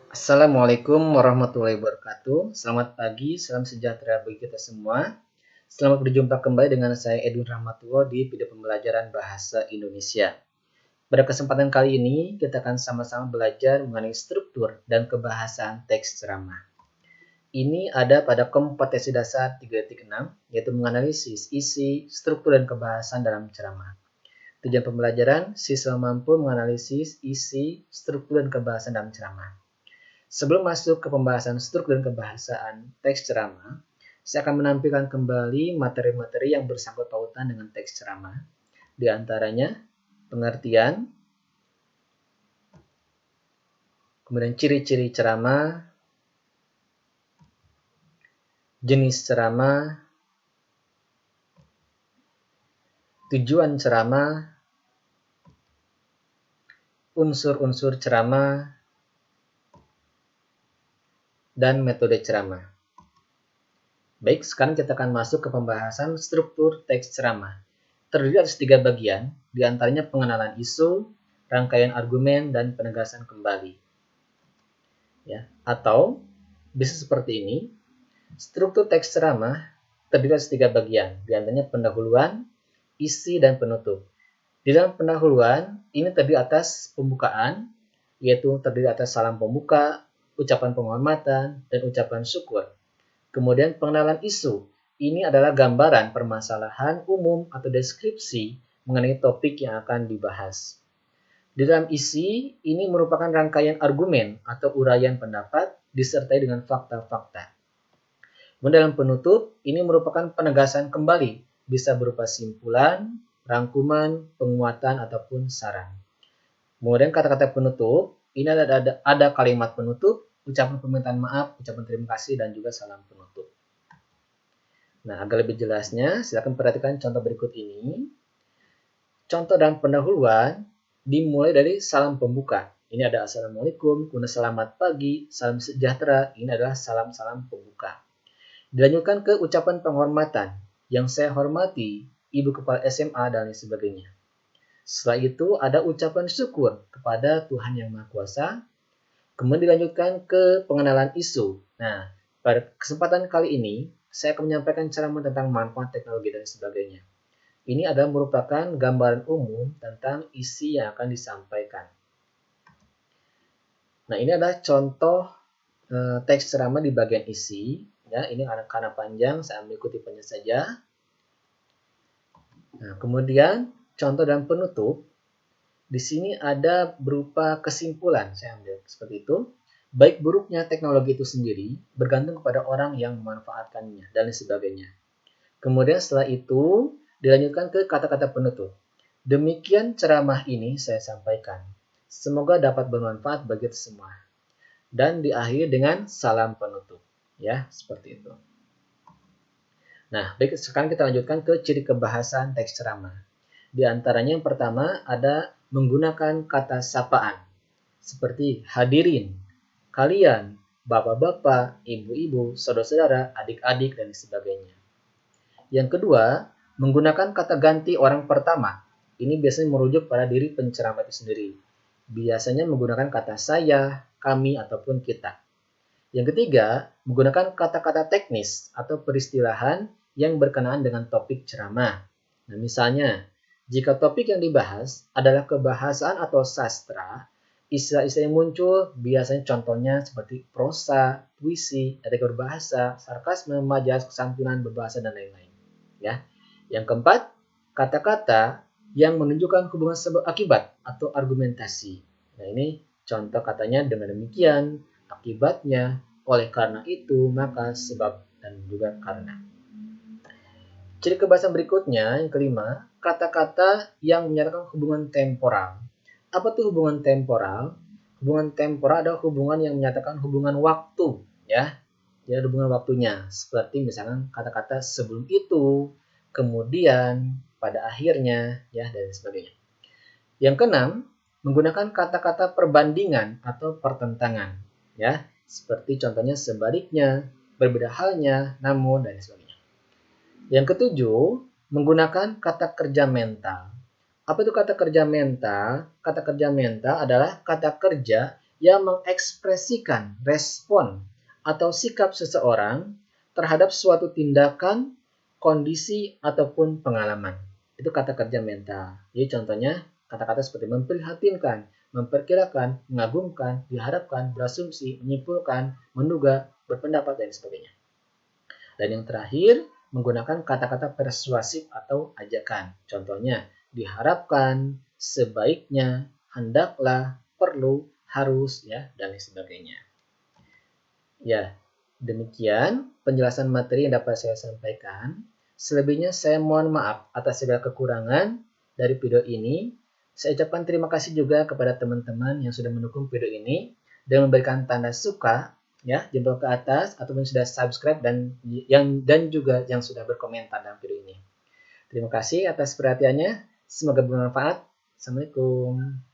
Assalamualaikum warahmatullahi wabarakatuh. Selamat pagi, salam sejahtera bagi kita semua. Selamat berjumpa kembali dengan saya Edwin Rahmatullah di video pembelajaran Bahasa Indonesia. Pada kesempatan kali ini, kita akan sama-sama belajar mengenai struktur dan kebahasaan teks ceramah. Ini ada pada kompetensi dasar 3.6, yaitu menganalisis isi, struktur, dan kebahasan dalam ceramah. Tujuan pembelajaran, siswa mampu menganalisis isi, struktur, dan kebahasan dalam ceramah. Sebelum masuk ke pembahasan struktur dan kebahasaan teks ceramah, saya akan menampilkan kembali materi-materi yang bersangkut pautan dengan teks ceramah. Di antaranya, pengertian, kemudian ciri-ciri ceramah, jenis ceramah, tujuan ceramah, unsur-unsur ceramah, dan metode ceramah. Baik, sekarang kita akan masuk ke pembahasan struktur teks ceramah. Terdiri atas 3 bagian, diantaranya pengenalan isu, rangkaian argumen, dan penegasan kembali. Ya, atau bisa seperti ini. Struktur teks ceramah terdiri atas 3 bagian, diantaranya pendahuluan, isi, dan penutup. Di dalam pendahuluan, ini terdiri atas pembukaan, yaitu terdiri atas salam pembuka, ucapan penghormatan, dan ucapan syukur. Kemudian pengenalan isu, ini adalah gambaran permasalahan umum atau deskripsi mengenai topik yang akan dibahas. Di dalam isi, ini merupakan rangkaian argumen atau uraian pendapat disertai dengan fakta-fakta. Dalam penutup, ini merupakan penegasan kembali, bisa berupa simpulan, rangkuman, penguatan, ataupun saran. Kemudian kata-kata penutup, ini ada kalimat penutup, ucapan permintaan maaf, ucapan terima kasih, dan juga salam penutup. Nah, agar lebih jelasnya, silakan perhatikan contoh berikut ini. Contoh dalam pendahuluan dimulai dari salam pembuka. Ini ada Assalamualaikum, kemudian selamat pagi, salam sejahtera. Ini adalah salam-salam pembuka. Dilanjutkan ke ucapan penghormatan. Yang saya hormati, Ibu Kepala SMA, dan lain sebagainya. Setelah itu ada ucapan syukur kepada Tuhan Yang Maha Kuasa. Kemudian dilanjutkan ke pengenalan isu. Nah, pada kesempatan kali ini, saya akan menyampaikan ceramah tentang manfaat teknologi dan sebagainya. Ini adalah merupakan gambaran umum tentang isi yang akan disampaikan. Nah, ini adalah contoh teks ceramah di bagian isi. Ya, ini karena panjang, saya ambil kutipannya saja. Nah, kemudian contoh dan penutup, di sini ada berupa kesimpulan, saya ambil seperti itu. Baik buruknya teknologi itu sendiri bergantung kepada orang yang memanfaatkannya dan lain sebagainya. Kemudian setelah itu dilanjutkan ke kata-kata penutup. Demikian ceramah ini saya sampaikan. Semoga dapat bermanfaat bagi kita semua. Dan diakhiri dengan salam penutup. Ya, seperti itu. Nah, baik, sekarang kita lanjutkan ke ciri kebahasan teks ceramah. Di antaranya yang pertama ada menggunakan kata sapaan. Seperti hadirin, kalian, bapak-bapak, ibu-ibu, saudara-saudara, adik-adik, dan sebagainya. Yang kedua, menggunakan kata ganti orang pertama. Ini biasanya merujuk pada diri penceramah itu sendiri. Biasanya menggunakan kata saya, kami, ataupun kita. Yang ketiga, menggunakan kata-kata teknis atau peristilahan yang berkenaan dengan topik ceramah. Nah, misalnya, jika topik yang dibahas adalah kebahasaan atau sastra, istilah-istilah yang muncul biasanya contohnya seperti prosa, puisi, etika berbahasa, sarkasme, majas, kesantunan, berbahasa, dan lain-lain. Ya. Yang keempat, kata-kata yang menunjukkan hubungan sebab akibat atau argumentasi. Nah, ini contoh katanya dengan demikian, akibatnya, oleh karena itu, maka sebab, dan juga karena. Ciri kebahasan berikutnya, yang kelima, kata-kata yang menyatakan hubungan temporal. Apa tuh hubungan temporal? Hubungan temporal adalah hubungan yang menyatakan hubungan waktu, ya. Jadi hubungan waktunya, seperti misalkan kata-kata sebelum itu, kemudian, pada akhirnya, ya, dan sebagainya. Yang keenam, menggunakan kata-kata perbandingan atau pertentangan, ya, seperti contohnya sebaliknya, berbeda halnya, namun, dan sebagainya. Yang ketujuh, menggunakan kata kerja mental. Apa itu kata kerja mental? Kata kerja mental adalah kata kerja yang mengekspresikan respon atau sikap seseorang terhadap suatu tindakan, kondisi, ataupun pengalaman. Itu kata kerja mental. Jadi contohnya kata-kata seperti memprihatinkan, memperkirakan, mengagumkan, diharapkan, berasumsi, menyimpulkan, menduga, berpendapat, dan sebagainya. Dan yang terakhir, menggunakan kata-kata persuasif atau ajakan. Contohnya, diharapkan, sebaiknya, hendaklah, perlu, harus, ya, dan lain sebagainya. Ya, demikian penjelasan materi yang dapat saya sampaikan. Selebihnya saya mohon maaf atas segala kekurangan dari video ini. Saya ucapkan terima kasih juga kepada teman-teman yang sudah mendukung video ini dan memberikan tanda suka, ya, jempol ke atas, ataupun sudah subscribe dan juga yang sudah berkomentar dalam video ini. Terima kasih atas perhatiannya. Semoga bermanfaat. Assalamualaikum.